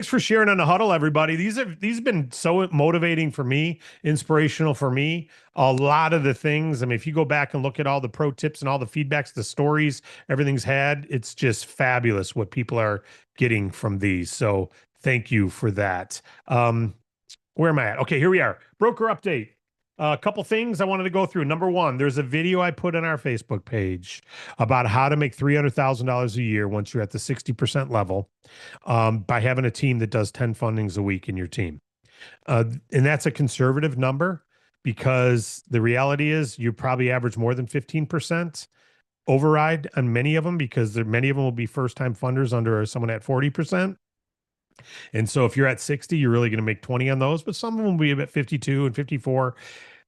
Thanks for sharing on the huddle, everybody. These have been so motivating for me, inspirational for me. A lot of the things. I mean, if you go back and look at all the pro tips and all the feedbacks, the stories, everything's had, it's just fabulous what people are getting from these. So thank you for that. Where am I at? Okay, here we are. Broker update. A couple things I wanted to go through. Number one, there's a video I put on our Facebook page about how to make $300,000 a year once you're at the 60% level, by having a team that does 10 fundings a week in your team. And that's a conservative number because the reality is you probably average more than 15% override on many of them because many of them will be first time funders under someone at 40%. And so if you're at 60, you're really going to make 20 on those, but some of them will be about 52 and 54.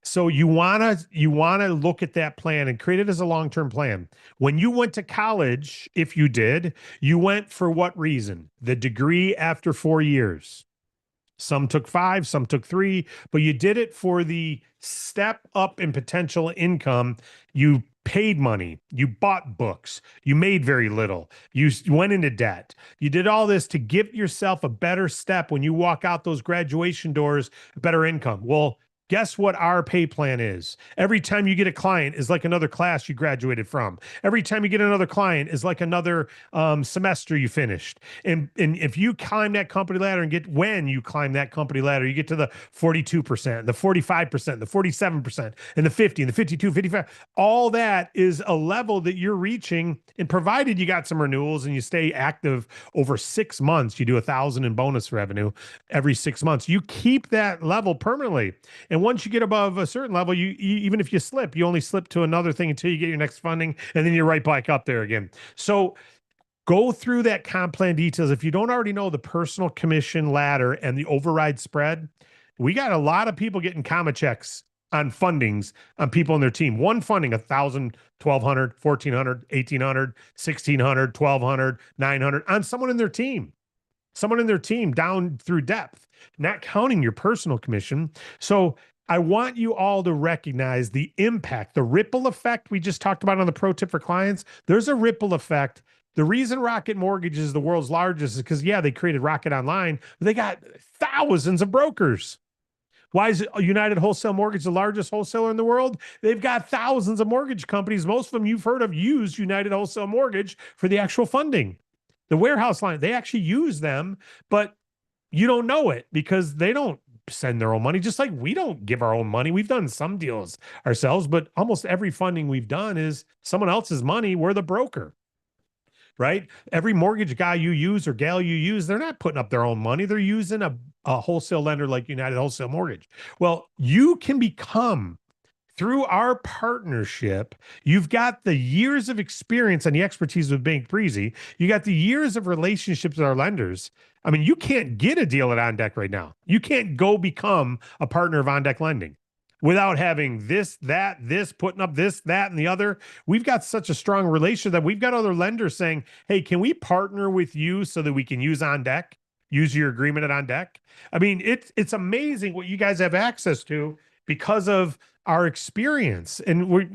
So you want to look at that plan and create it as a long-term plan. When you went to college, if you did, you went for what reason? The degree after 4 years. Some took 5, some took 3, but you did it for the step up in potential income. You paid money, you bought books, you made very little, you went into debt. You did all this to give yourself a better step when you walk out those graduation doors, better income. Well, guess what our pay plan is? Every time you get a client is like another class you graduated from. Every time you get another client is like another semester you finished. And if you climb that company ladder when you climb that company ladder, you get to the 42%, the 45%, the 47%, and the 50, and the 52, 55. All that is a level that you're reaching. And provided you got some renewals and you stay active over 6 months, you do 1,000 in bonus revenue every 6 months. You keep that level permanently. And once you get above a certain level, you even if you slip, you only slip to another thing until you get your next funding, and then you're right back up there again. So go through that comp plan details. If you don't already know the personal commission ladder and the override spread, we got a lot of people getting comma checks on fundings on people in their team. One funding, 1,000, 1,200, 1,400, 1,800, 1,600, 1,200, 900 on someone in their team. Someone in their team down through depth, not counting your personal commission. So I want you all to recognize the impact, the ripple effect we just talked about on the pro tip for clients. There's a ripple effect. The reason Rocket Mortgage is the world's largest is because, yeah, they created Rocket Online, but they got thousands of brokers. Why is United Wholesale Mortgage the largest wholesaler in the world? They've got thousands of mortgage companies. Most of them you've heard of use United Wholesale Mortgage for the actual funding. The warehouse line, they actually use them, but you don't know it because they don't send their own money, just like we don't give our own money. We've done some deals ourselves, but almost every funding we've done is someone else's money. We're the broker, right? Every mortgage guy you use or gal you use, they're not putting up their own money. They're using a wholesale lender like United Wholesale Mortgage. Well, you can become, through our partnership, you've got the years of experience and the expertise with Bank Breezy. You got the years of relationships with our lenders. I mean, you can't get a deal at On Deck right now. You can't go become a partner of On Deck Lending without having this, putting up this, that, and the other. We've got such a strong relationship that we've got other lenders saying, hey, can we partner with you so that we can use On Deck, use your agreement at On Deck? I mean, it's amazing what you guys have access to because of our experience. And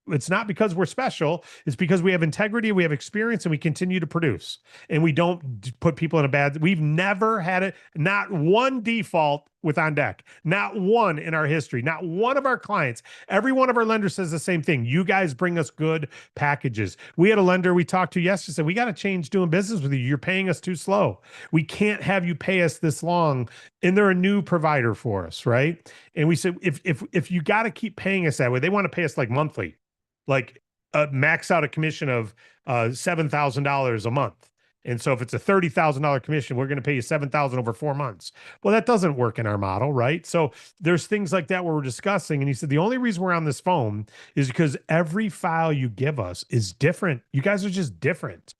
it's not because we're special. It's because we have integrity, we have experience, and we continue to produce. And we don't put people in a bad. We've never had it. Not one default with On Deck. Not one in our history. Not one of our clients. Every one of our lenders says the same thing. You guys bring us good packages. We had a lender we talked to yesterday said, we got to change doing business with you. You're paying us too slow. We can't have you pay us this long. And they're a new provider for us, right? And we said, if you got to keep paying us that way, they want to pay us like monthly, like max out a commission of $7,000 a month. And so if it's a $30,000 commission, we're going to pay you $7,000 over 4 months. Well, that doesn't work in our model, right? So there's things like that where we're discussing. And he said, the only reason we're on this phone is because every file you give us is different. You guys are just different.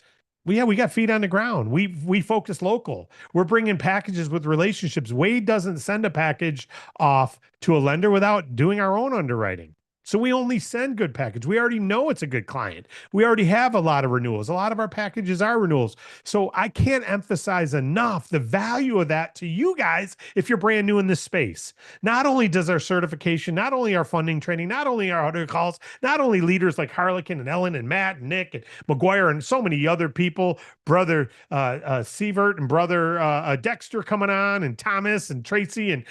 We got feet on the ground. We focus local. We're bringing packages with relationships. Wade doesn't send a package off to a lender without doing our own underwriting. So we only send good package. We already know it's a good client. We already have a lot of renewals. A lot of our packages are renewals. So I can't emphasize enough the value of that to you guys if you're brand new in this space. Not only does our certification, not only our funding training, not only our audio calls, not only leaders like Harlequin and Ellen and Matt and Nick and McGuire and so many other people, brother Sievert and brother Dexter coming on, and Thomas and Tracy and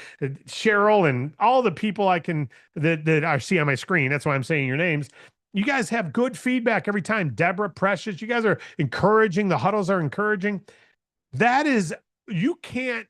Cheryl and all the people that I see on my screen. That's why I'm saying your names. You guys have good feedback every time. Deborah, Precious, you guys are encouraging. The huddles are encouraging. That is, you can't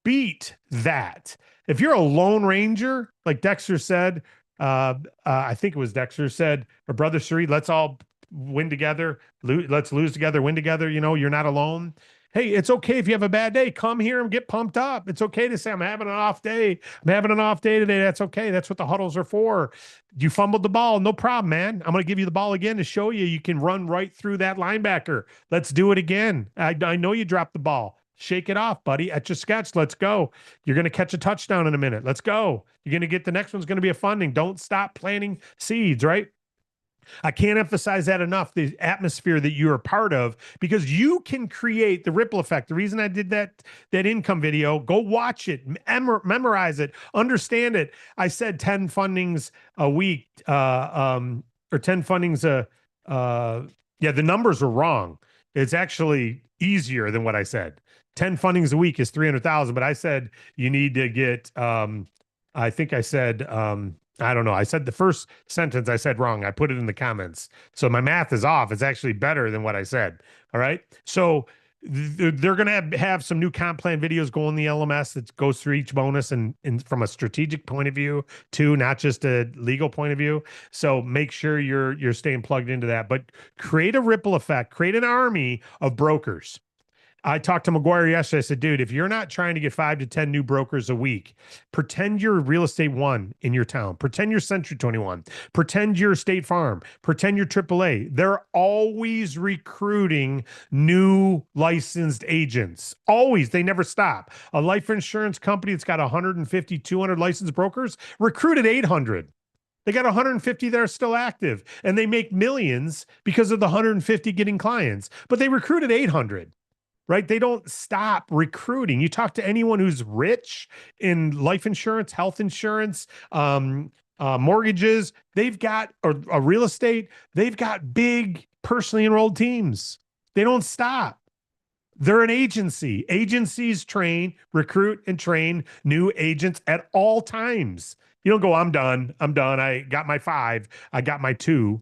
beat that. If you're a lone ranger, like Dexter said, I think it was Dexter said, or Brother Suri, let's all win together. Let's lose together, win together. You know, you're not alone. Hey, it's okay if you have a bad day. Come here and get pumped up. It's okay to say, I'm having an off day. I'm having an off day today. That's okay. That's what the huddles are for. You fumbled the ball. No problem, man. I'm going to give you the ball again to show you can run right through that linebacker. Let's do it again. I know you dropped the ball. Shake it off, buddy. At your sketch. Let's go. You're going to catch a touchdown in a minute. Let's go. You're going to get the next one's going to be a funding. Don't stop planting seeds, right? I can't emphasize that enough, the atmosphere that you're a part of, because you can create the ripple effect. The reason I did that income video, go watch it, memorize it, understand it. I said 10 fundings a week, or 10 fundings yeah, the numbers were wrong. It's actually easier than what I said. 10 fundings a week is 300,000, but I said you need to get I think I said I don't know. I said the first sentence I said wrong. I put it in the comments. So my math is off. It's actually better than what I said. All right. So they're going to have some new comp plan videos go in the LMS that goes through each bonus and from a strategic point of view too, not just a legal point of view. So make sure you're staying plugged into that, but create a ripple effect, create an army of brokers. I talked to McGuire yesterday. I said, dude, if you're not trying to get 5 to 10 new brokers a week, pretend you're Real Estate One in your town. Pretend you're Century 21. Pretend you're State Farm. Pretend you're AAA. They're always recruiting new licensed agents. Always. They never stop. A life insurance company that's got 150, 200 licensed brokers recruited 800. They got 150 that are still active, and they make millions because of the 150 getting clients, but they recruited 800. Right? They don't stop recruiting. You talk to anyone who's rich in life insurance, health insurance, mortgages, they've got, or real estate, they've got big personally enrolled teams. They don't stop. They're an agency. Agencies recruit and train new agents at all times. You don't go, I'm done. I got my 5. I got my 2.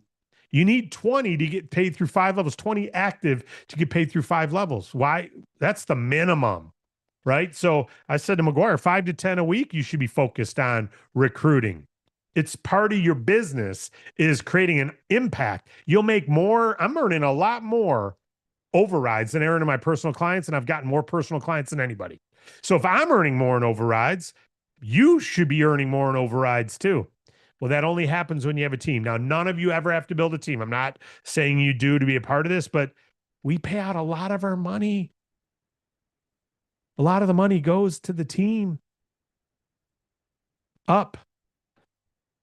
You need 20 to get paid through 5 levels, 20 active to get paid through 5 levels. Why? That's the minimum, right? So I said to McGuire, 5 to 10 a week, you should be focused on recruiting. It's part of your business is creating an impact. You'll make more. I'm earning a lot more overrides than I earn in my personal clients, and I've gotten more personal clients than anybody. So if I'm earning more in overrides, you should be earning more in overrides too. Well, that only happens when you have a team. Now, none of you ever have to build a team. I'm not saying you do to be a part of this, but we pay out a lot of our money. A lot of the money goes to the team. Up.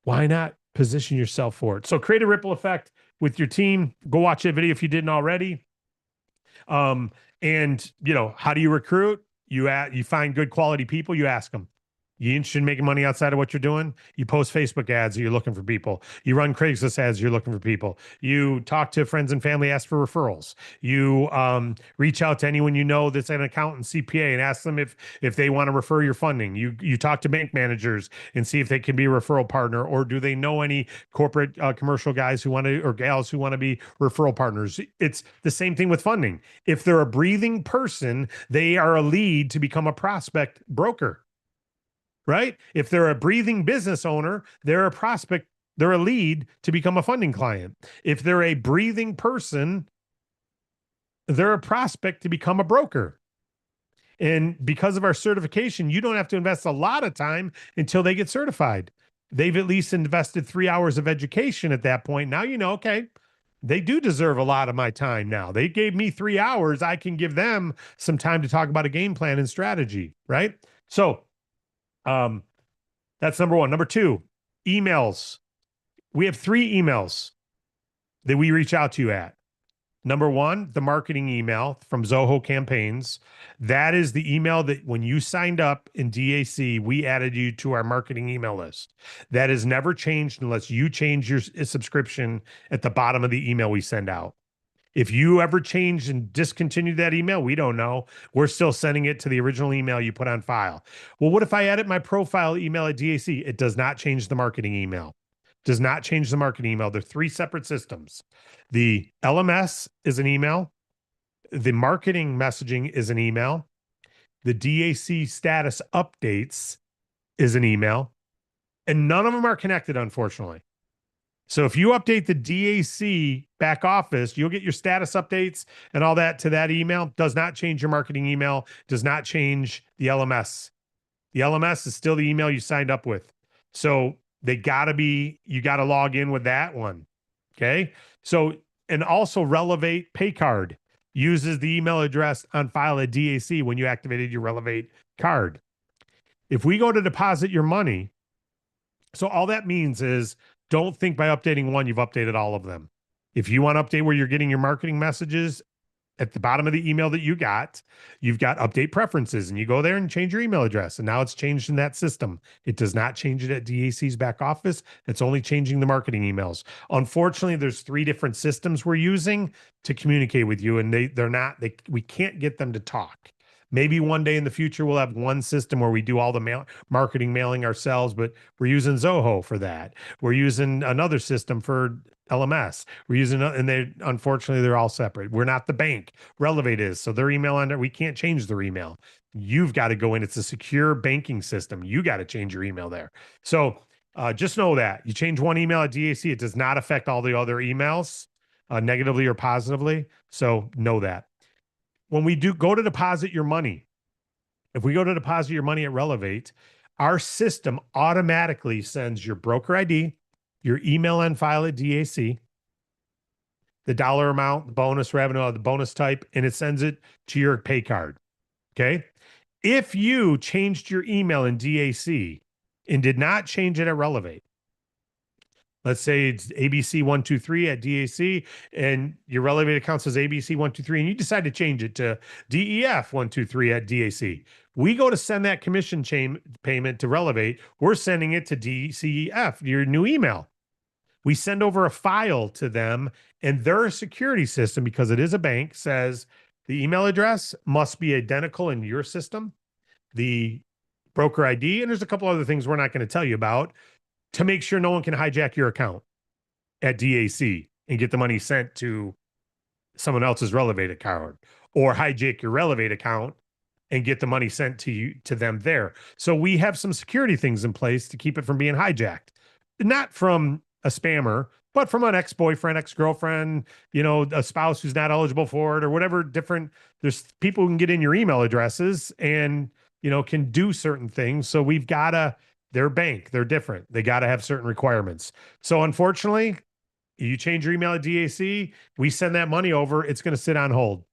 Why not position yourself for it? So create a ripple effect with your team. Go watch that video if you didn't already. And how do you recruit? You find good quality people, you ask them. You interested in making money outside of what you're doing? You post Facebook ads, you're looking for people. You run Craigslist ads, you're looking for people. You talk to friends and family, ask for referrals. You reach out to anyone you know that's an accountant, CPA, and ask them if they want to refer your funding. You talk to bank managers and see if they can be a referral partner, or do they know any corporate commercial guys who want to, or gals who want to be referral partners. It's the same thing with funding. If they're a breathing person, they are a lead to become a prospect broker. Right? If they're a breathing business owner, they're a prospect, they're a lead to become a funding client. If they're a breathing person, they're a prospect to become a broker. And because of our certification, you don't have to invest a lot of time until they get certified. They've at least invested 3 hours of education at that point. Now, okay, they do deserve a lot of my time now. They gave me 3 hours. I can give them some time to talk about a game plan and strategy, right? So, that's number 1. Number 2, emails. We have three emails that we reach out to you at. Number one, the marketing email from Zoho Campaigns. That is the email that when you signed up in DAC, we added you to our marketing email list. That has never changed unless you change your subscription at the bottom of the email we send out. If you ever changed and discontinued that email, we don't know. We're still sending it to the original email you put on file. Well, what if I edit my profile email at DAC? It does not change the marketing email. Does not change the marketing email. They're three separate systems. The LMS is an email. The marketing messaging is an email. The DAC status updates is an email. And none of them are connected, unfortunately. So if you update the DAC back office, you'll get your status updates and all that to that email. Does not change your marketing email, does not change the LMS. The LMS is still the email you signed up with. So you got to log in with that one. Okay. So, and also Relevate Pay Card uses the email address on file at DAC when you activated your Relevate card. If we go to deposit your money, so all that means is don't think by updating one, you've updated all of them. If you want to update where you're getting your marketing messages, at the bottom of the email that you've got update preferences, and you go there and change your email address. And now it's changed in that system. It does not change it at DAC's back office. It's only changing the marketing emails. Unfortunately, there's three different systems we're using to communicate with you, and we can't get them to talk. Maybe one day in the future, we'll have one system where we do all the marketing mailing ourselves, but we're using Zoho for that. We're using another system for LMS. We're using, and unfortunately, they're all separate. We're not the bank. Relevate is. So their email under, we can't change their email. You've got to go in. It's a secure banking system. You got to change your email there. So just know that you change one email at DAC, it does not affect all the other emails negatively or positively. So know that. When we do go to deposit your money, if we go to deposit your money at Relevate, our system automatically sends your broker ID, your email on file at DAC, the dollar amount, the bonus revenue, the bonus type, and it sends it to your pay card. Okay. If you changed your email in DAC and did not change it at Relevate, let's say it's ABC123 at DAC and your Relevate account says ABC123 and you decide to change it to DEF123 at DAC. We go to send that commission chain payment to Relevate. We're sending it to DCEF, your new email. We send over a file to them, and their security system, because it is a bank, says the email address must be identical in your system, the broker ID, and there's a couple other things we're not going to tell you about, to make sure no one can hijack your account at DAC and get the money sent to someone else's Relevate account, or hijack your Relevate account and get the money sent to them there. So we have some security things in place to keep it from being hijacked, not from a spammer, but from an ex-boyfriend, ex-girlfriend, a spouse who's not eligible for it, or whatever there's people who can get in your email addresses and, can do certain things. So they're bank, they're different. They got to have certain requirements. So unfortunately, you change your email at DAC, we send that money over, it's going to sit on hold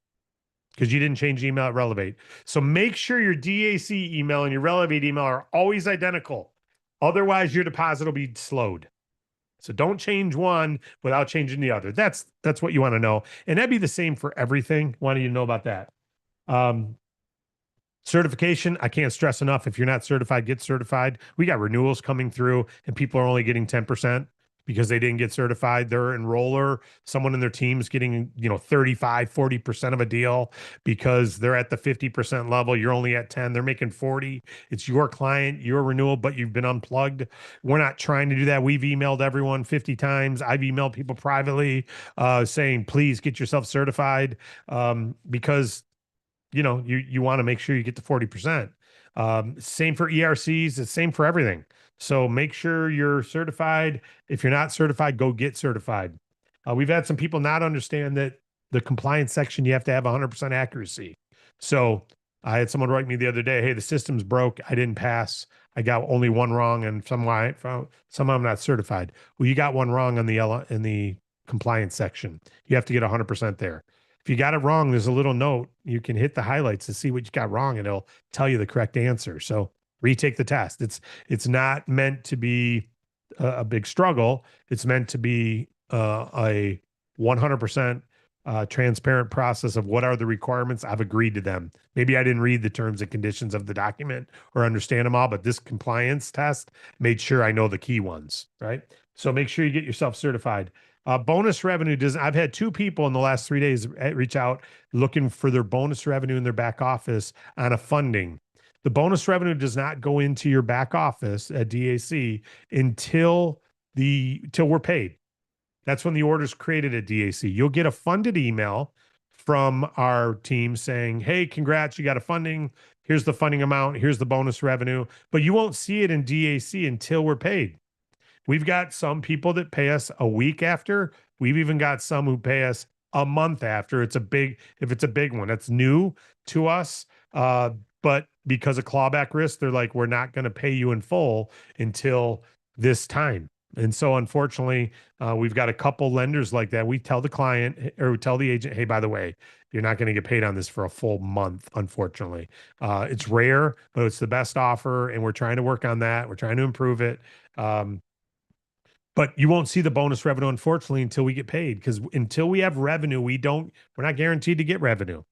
because you didn't change email at Relevate. So make sure your DAC email and your Relevate email are always identical. Otherwise, your deposit will be slowed. So don't change one without changing the other. That's what you want to know. And that'd be the same for everything. Why do you know about that? Certification, I can't stress enough. If you're not certified, get certified. We got renewals coming through and people are only getting 10% because they didn't get certified. Their enroller, someone in their team is getting, 35, 40% of a deal because they're at the 50% level. You're only at 10. They're making 40. It's your client, your renewal, but you've been unplugged. We're not trying to do that. We've emailed everyone 50 times. I've emailed people privately saying, please get yourself certified because you want to make sure you get to 40%. Same for ERCs. It's same for everything. So make sure you're certified. If you're not certified, go get certified. We've had some people not understand that the compliance section, you have to have 100% accuracy. So I had someone write me the other day, hey, the system's broke. I didn't pass. I got only one wrong, and somehow I'm not certified. Well, you got one wrong in the compliance section. You have to get 100% there. If you got it wrong, there's a little note. You can hit the highlights to see what you got wrong, and it'll tell you the correct answer. So retake the test. It's not meant to be a big struggle. It's meant to be a 100% transparent process of what are the requirements. I've agreed to them. Maybe I didn't read the terms and conditions of the document or understand them all, but this compliance test made sure I know the key ones, right? So make sure you get yourself certified. Bonus revenue does. I've had two people in the last 3 days reach out looking for their bonus revenue in their back office on a funding. The bonus revenue does not go into your back office at DAC until till we're paid. That's when the order's created at DAC. You'll get a funded email from our team saying, "Hey, congrats, you got a funding. Here's the funding amount. Here's the bonus revenue." But you won't see it in DAC until we're paid. We've got some people that pay us a week after. We've even got some who pay us a month after. If it's a big one, that's new to us. But because of clawback risk, they're like, we're not going to pay you in full until this time. And so, unfortunately, we've got a couple lenders like that. We tell the client or we tell the agent, hey, by the way, you're not going to get paid on this for a full month, unfortunately. It's rare, but it's the best offer. And we're trying to work on that. We're trying to improve it. But you won't see the bonus revenue, unfortunately, until we get paid. Because until we have revenue, we're not guaranteed to get revenue.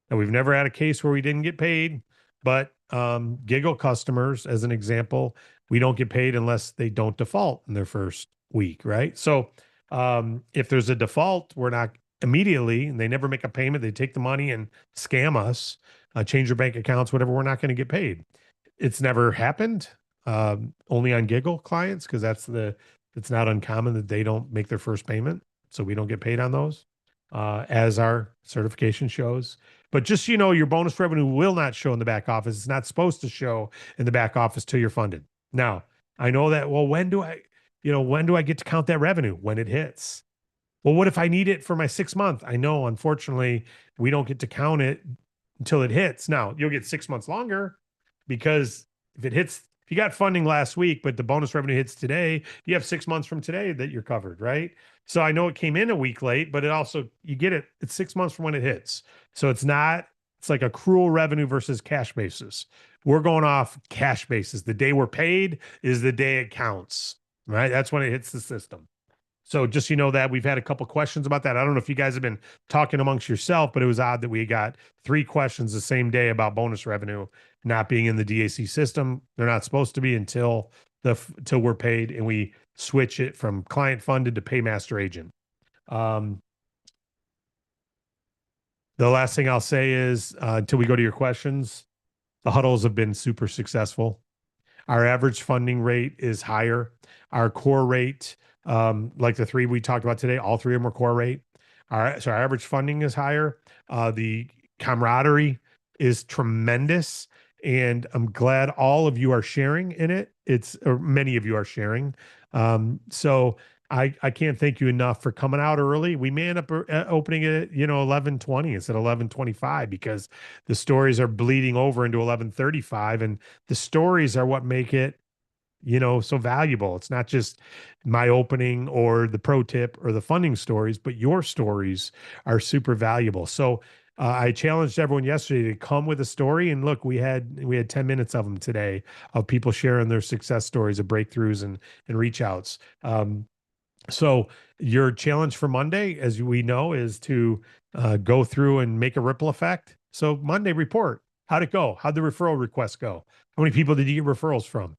And we've never had a case where we didn't get paid. But Giggle customers, as an example, we don't get paid unless they don't default in their first week, right? So if there's a default, we're not immediately, and they never make a payment, they take the money and scam us, change their bank accounts, whatever, we're not going to get paid. It's never happened, only on Giggle clients, because it's not uncommon that they don't make their first payment. So we don't get paid on those, as our certification shows. But just so you know, your bonus revenue will not show in the back office. It's not supposed to show in the back office till you're funded. Now, I know that, well, when do I get to count that revenue? When it hits. Well, what if I need it for my 6 month? I know, unfortunately, we don't get to count it until it hits. Now, you'll get 6 months longer because if you got funding last week, but the bonus revenue hits today, you have 6 months from today that you're covered, right? So I know it came in a week late, but you get it. It's 6 months from when it hits. So it's like accrual revenue versus cash basis. We're going off cash basis. The day we're paid is the day it counts, right? That's when it hits the system. So just so you know that we've had a couple questions about that. I don't know if you guys have been talking amongst yourself, but it was odd that we got 3 questions the same day about bonus revenue not being in the DAC system. They're not supposed to be until we're paid, and we switch it from client funded to paymaster agent. The last thing I'll say is until we go to your questions, the huddles have been super successful. Our average funding rate is higher. Our core rate, like the 3 we talked about today, all 3 of them are core rate. So our average funding is higher. The camaraderie is tremendous. And I'm glad all of you are sharing in it. Or many of you are sharing. So I can't thank you enough for coming out early. We may end up opening it at 11:20 instead of 11:25 because the stories are bleeding over into 11:35, and the stories are what make it so valuable. It's not just my opening or the pro tip or the funding stories, but your stories are super valuable. So I challenged everyone yesterday to come with a story, and look, we had 10 minutes of them today of people sharing their success stories of breakthroughs and reach outs. So your challenge for Monday, as we know, is to go through and make a ripple effect. So Monday report, how'd it go? How'd the referral request go? How many people did you get referrals from?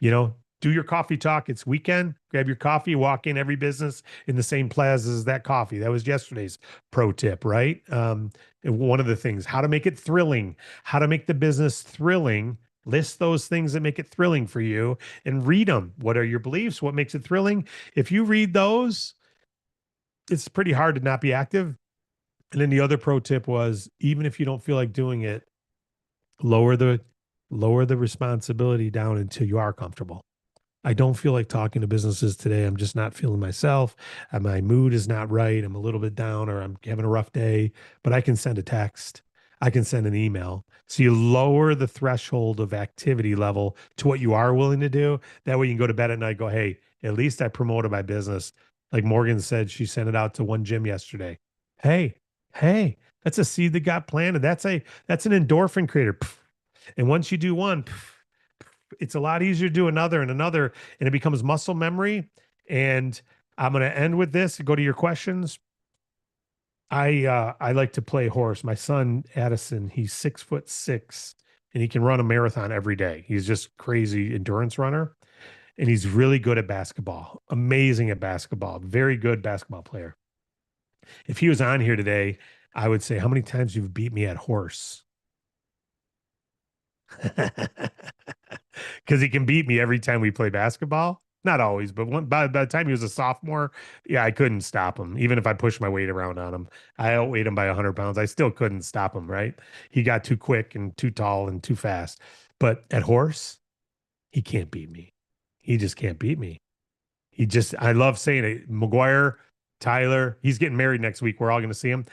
Do your coffee talk. It's weekend. Grab your coffee, walk in every business in the same plaza as that coffee. That was yesterday's pro tip, right? One of the things, how to make it thrilling, how to make the business thrilling. List those things that make it thrilling for you and read them. What are your beliefs? What makes it thrilling? If you read those, it's pretty hard to not be active. And then the other pro tip was, even if you don't feel like doing it, lower the responsibility down until you are comfortable. I don't feel like talking to businesses today. I'm just not feeling myself. My mood is not right. I'm a little bit down, or I'm having a rough day, but I can send a text. I can send an email. So you lower the threshold of activity level to what you are willing to do. That way you can go to bed at night, go, hey, at least I promoted my business. Like Morgan said, she sent it out to one gym yesterday. Hey, that's a seed that got planted. That's an endorphin creator. And once you do one, it's a lot easier to do another and another, and it becomes muscle memory. And I'm going to end with this, go to your questions. I like to play horse. My son Addison, he's 6'6", and he can run a marathon every day. He's just crazy endurance runner, and he's really good at basketball. Amazing at basketball. Very good basketball player. If he was on here today, I would say, how many times you've beat me at horse? Because he can beat me every time we play basketball. Not always, but by the time he was a sophomore, yeah, I couldn't stop him. Even if I pushed my weight around on him, I outweighed him by 100 pounds. I still couldn't stop him, right? He got too quick and too tall and too fast. But at horse, he can't beat me. He just can't beat me. I love saying it. McGuire, Tyler, he's getting married next week. We're all going to see him.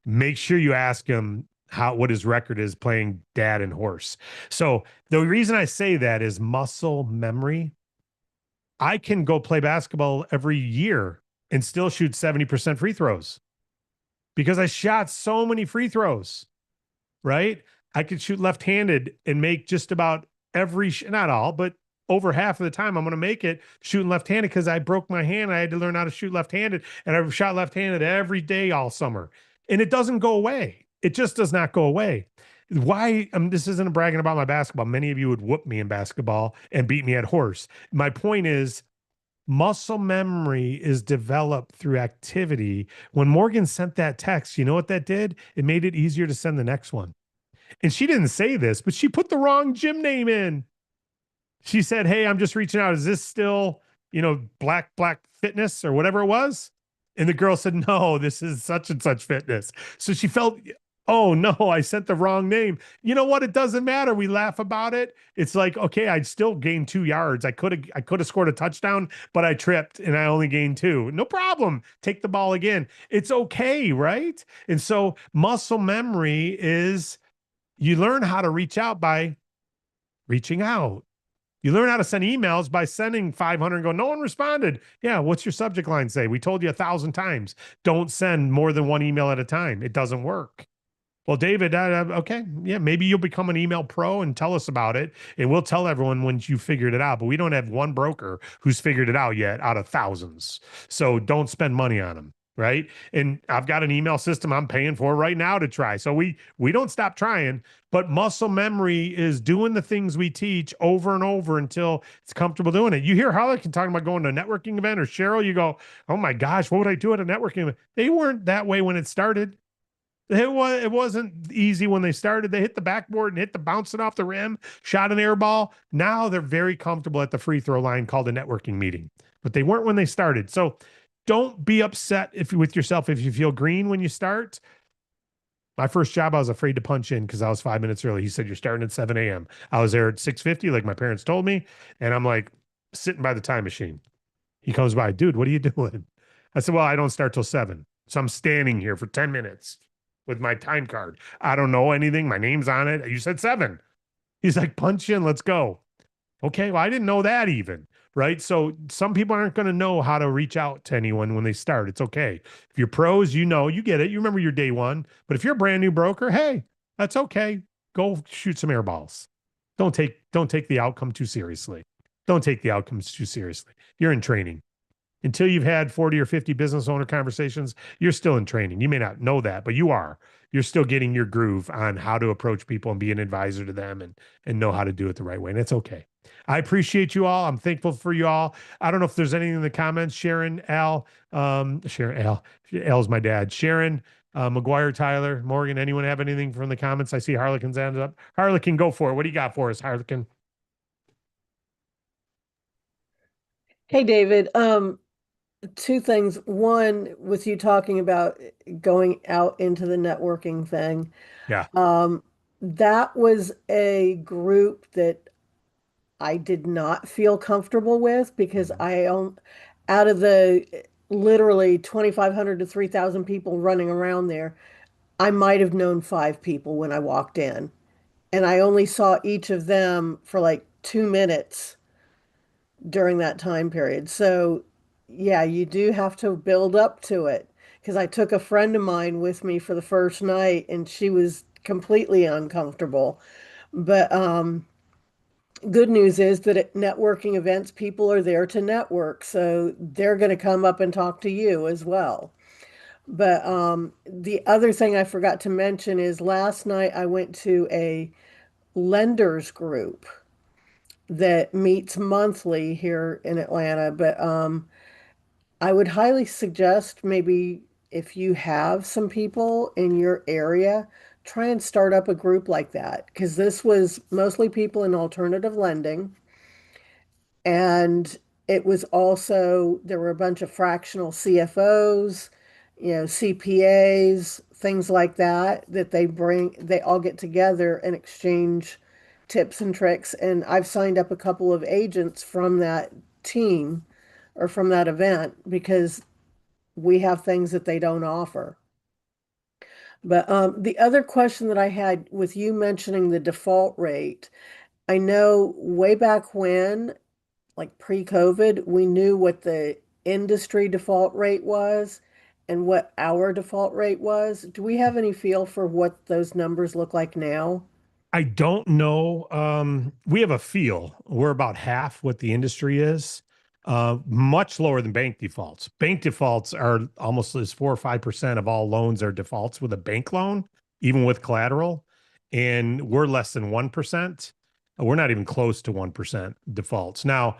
Make sure you ask him what his record is playing dad and horse. So the reason I say that is muscle memory. I can go play basketball every year and still shoot 70% free throws because I shot so many free throws, right? I could shoot left-handed and make just about not all, but over half of the time I'm going to make it shooting left-handed because I broke my hand. I had to learn how to shoot left-handed, and I've shot left-handed every day all summer. And it doesn't go away. It just does not go away. Why? This isn't bragging about my basketball. Many of you would whoop me in basketball and beat me at horse. My point is, muscle memory is developed through activity. When Morgan sent that text, you know what that did? It made it easier to send the next one. And she didn't say this, but she put the wrong gym name in. She said, "Hey, I'm just reaching out. Is this still, Black Fitness or whatever it was?" And the girl said, "No, this is such and such fitness." So she felt, "Oh no, I sent the wrong name." You know what? It doesn't matter. We laugh about it. It's like, okay, I'd still gained 2 yards. I could have scored a touchdown, but I tripped and I only gained two. No problem. Take the ball again. It's okay, right? And so muscle memory is you learn how to reach out by reaching out. You learn how to send emails by sending 500 and go, no one responded. Yeah, what's your subject line say? We told you 1,000 times. Don't send more than one email at a time. It doesn't work. Well, David, okay, yeah, maybe you'll become an email pro and tell us about it, and we'll tell everyone when you figured it out. But we don't have one broker who's figured it out yet out of thousands. So don't spend money on them, right? And I've got an email system I'm paying for right now to try. So we don't stop trying. But muscle memory is doing the things we teach over and over until it's comfortable doing it. You hear Harlequin talking about going to a networking event, or Cheryl, you go, "Oh my gosh, what would I do at a networking event?" They weren't that way when it started. It wasn't easy when they started. They hit the backboard and hit the bouncing off the rim, shot an air ball. Now they're very comfortable at the free throw line called a networking meeting, but they weren't when they started. So don't be upset with yourself if you feel green when you start. My first job, I was afraid to punch in because I was 5 minutes early. He said, "You're starting at 7 a.m." I was there at 6:50, like my parents told me. And I'm like sitting by the time machine. He comes by, "Dude, what are you doing?" I said, "Well, I don't start till 7. So I'm standing here for 10 minutes with my time card. I don't know anything. My name's on it. You said 7." He's like, "Punch in, let's go." Okay, well, I didn't know that even, right? So some people aren't going to know how to reach out to anyone when they start. It's okay. If you're pros, you get it. You remember your day one. But if you're a brand new broker, hey, that's okay. Go shoot some air balls. Don't take the outcome too seriously. Don't take the outcomes too seriously. You're in training. Until you've had 40 or 50 business owner conversations, you're still in training. You may not know that, but you are. You're still getting your groove on how to approach people and be an advisor to them and know how to do it the right way. And it's okay. I appreciate you all. I'm thankful for you all. I don't know if there's anything in the comments. Sharon, Al's my dad. Sharon, McGuire, Tyler, Morgan, anyone have anything from the comments? I see Harlequin's hands up. Harlequin, go for it. What do you got for us, Harlequin? Hey, David. Two things. One, with you talking about going out into the networking thing, Yeah. um, that was a group that I did not feel comfortable with because Mhm. out of the literally 2,500 to 3,000 people running around there, I might have known five people when I walked in, and I only saw each of them for like 2 minutes during that time period. So, yeah, you do have to build up to it. Because I took a friend of mine with me for the first night and she was completely uncomfortable. But Good news is that at networking events, people are there to network, so they're going to come up and talk to you as well. But the other thing I forgot to mention is last night I went to a lenders group that meets monthly here in Atlanta. But I would highly suggest maybe if you have some people in your area, try and start up a group like that because this was mostly people in alternative lending. And it was also, there were a bunch of fractional CFOs, CPAs, things like that, that they all get together and exchange tips and tricks. And I've signed up a couple of agents from that team or from that event because we have things that they don't offer. But the other question that I had with you mentioning the default rate, I know way back when, like pre-COVID, we knew what the industry default rate was and what our default rate was. Do we have any feel for what those numbers look like now? I don't know. We have a feel. We're about half what the industry is, much lower than bank defaults. Bank defaults are almost as 4 or 5% of all loans are defaults with a bank loan, even with collateral. And we're less than 1%. We're not even close to 1% defaults. Now,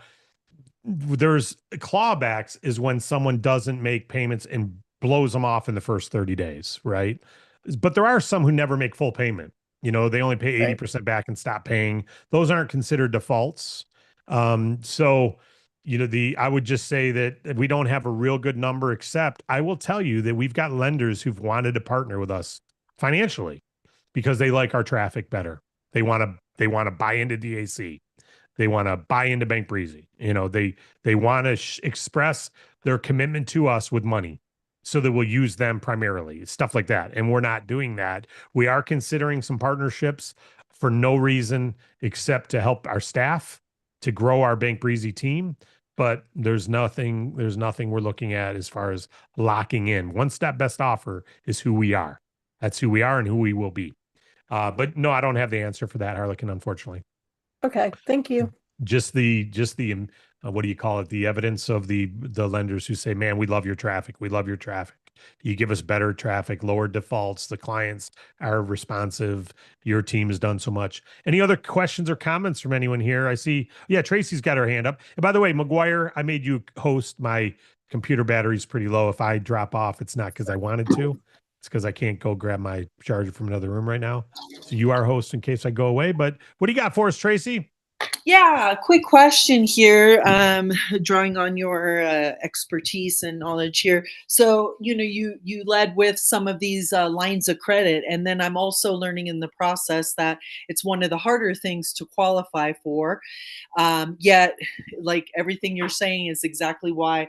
there's clawbacks is when someone doesn't make payments and blows them off in the first 30 days, right? But there are some who never make full payment. They only pay Right. 80% back and stop paying. Those aren't considered defaults. So, I would just say that we don't have a real good number, except I will tell you that we've got lenders who've wanted to partner with us financially because they like our traffic better. They want to buy into DAC. They want to buy into Bank Breezy. They want to express their commitment to us with money so that we'll use them primarily, stuff like that. And we're not doing that. We are considering some partnerships for no reason except to help our staff to grow our Bank Breezy team. But there's nothing we're looking at as far as locking in. One step best offer is who we are. That's who we are and who we will be. But no, I don't have the answer for that, Harlequin, unfortunately. Okay, thank you. Just the what do you call it, the evidence of the lenders who say, man, we love your traffic, we love your traffic, you give us better traffic, lower defaults, the clients are responsive, your team has done so much. Any other questions or comments from anyone here? I see, yeah, Tracy's got her hand up. And by the way, McGuire, I made you host. My computer battery's pretty low. If I drop off, it's not because I wanted to, it's because I can't go grab my charger from another room right now. So you are host in case I go away. But what do you got for us, Tracy? Yeah, quick question here, drawing on your expertise and knowledge here. So, you led with some of these lines of credit, and then I'm also learning in the process that it's one of the harder things to qualify for. Yet, like everything you're saying is exactly why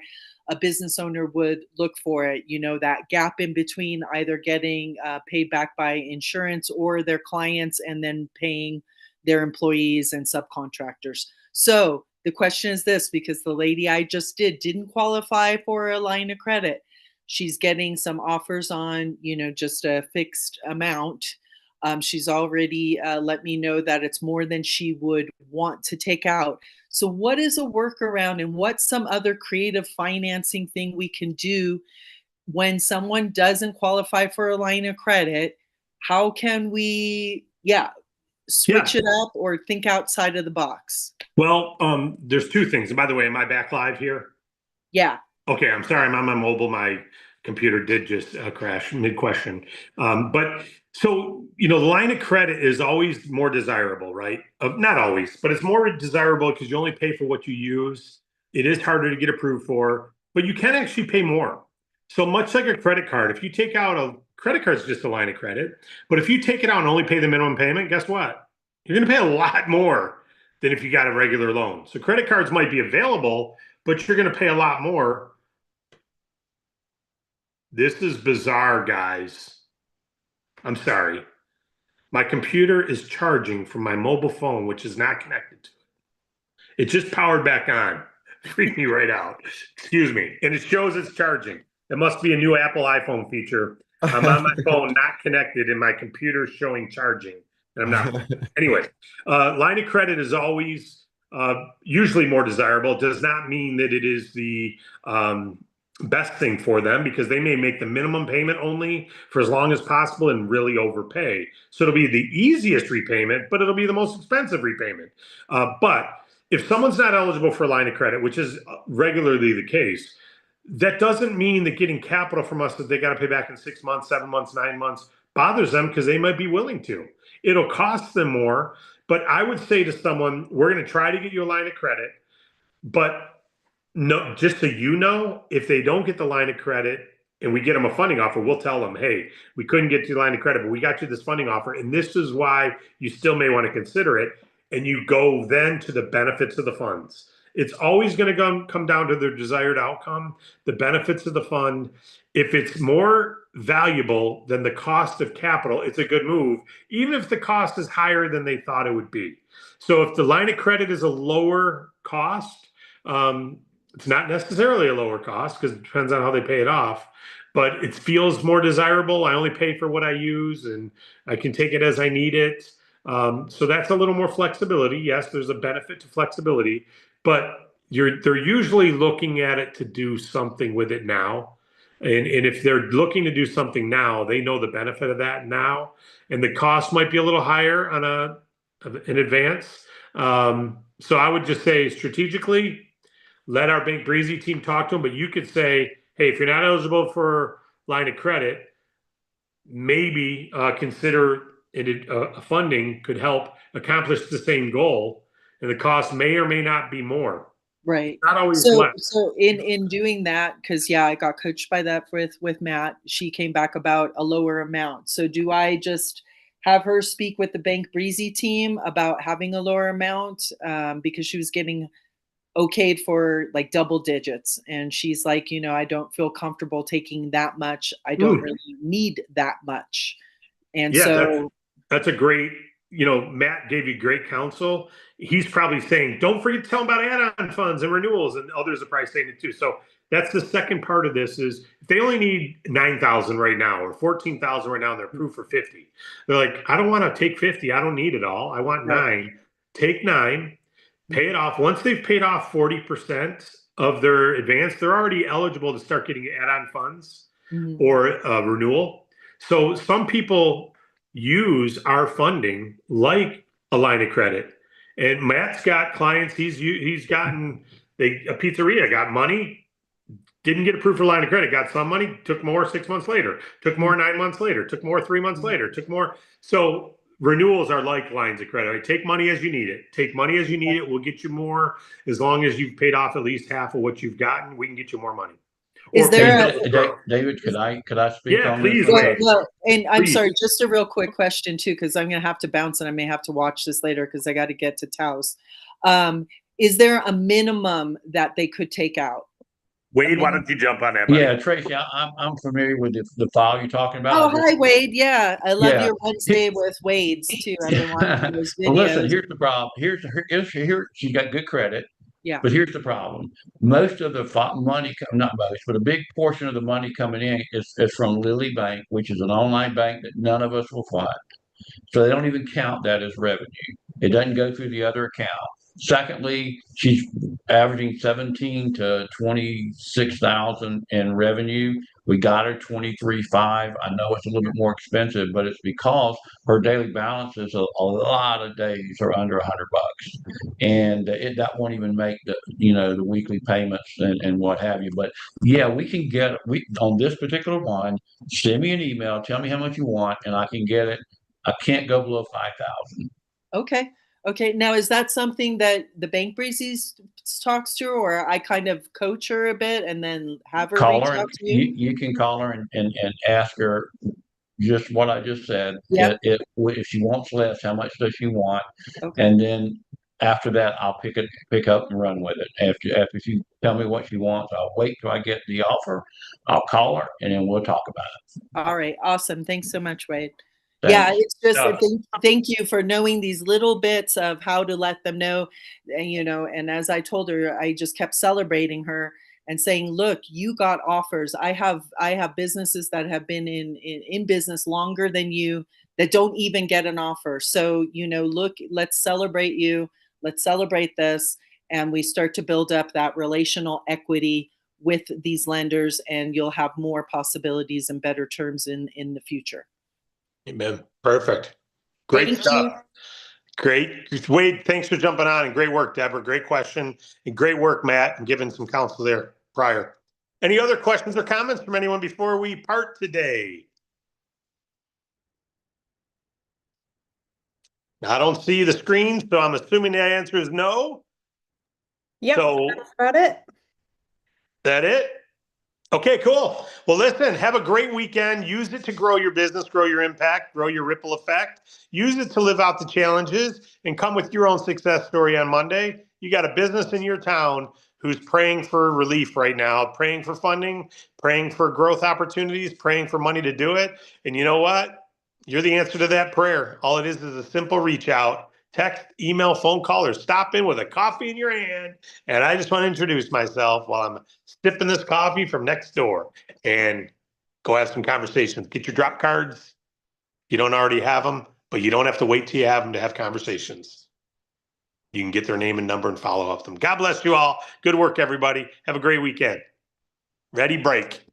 a business owner would look for it. That gap in between either getting paid back by insurance or their clients and then paying their employees and subcontractors. So the question is this, because the lady I just didn't qualify for a line of credit. She's getting some offers on, just a fixed amount. She's already let me know that it's more than she would want to take out. So, what is a workaround and what's some other creative financing thing we can do when someone doesn't qualify for a line of credit? How can we, Yeah. switch it up or think outside of the box? Well, there's two things. And by the way, am I back live here? Yeah. Okay, I'm sorry, I'm on my mobile. My computer did just crash mid-question. But so, the line of credit is always more desirable, right? Not always, but it's more desirable because you only pay for what you use. It is harder to get approved for, but you can actually pay more. So much like a credit card, if you take out a credit card, is just a line of credit. But if you take it out and only pay the minimum payment, guess what? You're going to pay a lot more than if you got a regular loan. So credit cards might be available, but you're going to pay a lot more. This is bizarre, guys. I'm sorry. My computer is charging from my mobile phone, which is not connected to it. It just powered back on. Freaked me right out. Excuse me. And it shows it's charging. It must be a new Apple iPhone feature. I'm on my phone, not connected, and my computer showing charging. and I'm not. Anyway, line of credit is always usually more desirable. It does not mean that it is the best thing for them, because they may make the minimum payment only for as long as possible and really overpay. So it'll be the easiest repayment, but it'll be the most expensive repayment. But if someone's not eligible for a line of credit, which is regularly the case, that doesn't mean that getting capital from us that they got to pay back in 6 months, 7 months, 9 months bothers them, because they might be willing to. It'll cost them more, but I would say to someone, we're going to try to get you a line of credit, but no, just so you know, if they don't get the line of credit and we get them a funding offer, we'll tell them, hey, we couldn't get you the line of credit, but we got you this funding offer, and this is why you still may want to consider it. And you go then to the benefits of the funds. It's always going to come down to their desired outcome, the benefits of the fund. If it's more valuable than the cost of capital, it's a good move, even if the cost is higher than they thought it would be. So if the line of credit is a lower cost, it's not necessarily a lower cost, because it depends on how they pay it off, but it feels more desirable. I only pay for what I use, and I can take it as I need it. So that's a little more flexibility. Yes, there's a benefit to flexibility, but they're usually looking at it to do something with it now. And if they're looking to do something now, they know the benefit of that now, and the cost might be a little higher on in advance. So I would just say strategically, let our Bank Breezy team talk to them, but you could say, hey, if you're not eligible for line of credit, maybe consider it funding could help accomplish the same goal, and the cost may or may not be more. Right. Not always So less. so in doing that, because I got coached by that with Matt, she came back about a lower amount. So do I just have her speak with the Bank Breezy team about having a lower amount, because she was getting okayed for like double digits, and she's like, I don't feel comfortable taking that much. I don't really need that much. And Yeah, so that's a great, Matt gave you great counsel. He's probably saying, don't forget to tell them about add-on funds and renewals, and others are probably saying it too. So that's the second part of this is, if they only need 9,000 right now or 14,000 right now, and they're approved for 50. They're like, I don't want to take 50. I don't need it all. I want 9. Take 9, pay it off. Once they've paid off 40% of their advance, they're already eligible to start getting add-on funds or renewal. So some people use our funding like a line of credit. And Matt's got clients. He's gotten a pizzeria got money, didn't get approved for line of credit, got some money, took more 6 months later, took more 9 months later, took more 3 months later, took more. So renewals are like lines of credit. Take money as you need it. Take money as you need it. We'll get you more as long as you've paid off at least half of what you've gotten. We can get you more money. Is there David, could I speak on please, this? Wade. Well, and I'm Please. sorry, just a real quick question too, because I'm going to have to bounce and I may have to watch this later because I got to get to Taos. Is there a minimum that they could take out? Wade, why don't you jump on that, buddy? Yeah, Tracy, I'm familiar with the file you're talking about. Oh, hi, Wade. Yeah, I love your Wednesday with Wade's too. I've been watching those videos. Well, listen, here's the problem. Here, she's got good credit. Yeah. But here's the problem. Most of the money, not most, but a big portion of the money coming in is from Lily Bank, which is an online bank that none of us will fund. So they don't even count that as revenue. It doesn't go through the other account. Secondly, she's averaging 17 to 26,000 in revenue. We got her 23.5. I know it's a little bit more expensive, but it's because her daily balances a lot of days are under $100, and that won't even make the weekly payments and what have you. But yeah, we can get on this particular one. Send me an email, tell me how much you want, and I can get it. I can't go below 5,000. Okay. Now, is that something that the Bank Breezy talks to, or I kind of coach her a bit and then have her call reach her? out to you? You can call her and ask her just what I just said. Yep. If she wants less, how much does she want? Okay. And then after that, I'll pick up and run with it. After she tell me what she wants, I'll wait till I get the offer. I'll call her and then we'll talk about it. All right. Awesome. Thanks so much, Wade. Thanks. Yeah, it's just thank you for knowing these little bits of how to let them know, and as I told her, I just kept celebrating her and saying, look, you got offers. I have businesses that have been in business longer than you that don't even get an offer. So, look, let's celebrate you. Let's celebrate this. And we start to build up that relational equity with these lenders, and you'll have more possibilities and better terms in the future. Amen. Perfect. Great Thank stuff. you. Great. Wade, thanks for jumping on, and great work, Deborah. Great question, and great work, Matt, and giving some counsel there prior. Any other questions or comments from anyone before we part today? I don't see the screen, so I'm assuming the answer is no. Yep, So that's about it. that it? Okay, cool. Well, listen, have a great weekend. Use it to grow your business, grow your impact, grow your ripple effect. Use it to live out the challenges and come with your own success story on Monday. You got a business in your town who's praying for relief right now, praying for funding, praying for growth opportunities, praying for money to do it. And you know what? You're the answer to that prayer. All it is a simple reach out, text, email, phone call, or stop in with a coffee in your hand. And I just want to introduce myself while I'm sipping this coffee from next door and go have some conversations. Get your drop cards. You don't already have them, but you don't have to wait till you have them to have conversations. You can get their name and number and follow up them. God bless you all. Good work, everybody. Have a great weekend. Ready, break.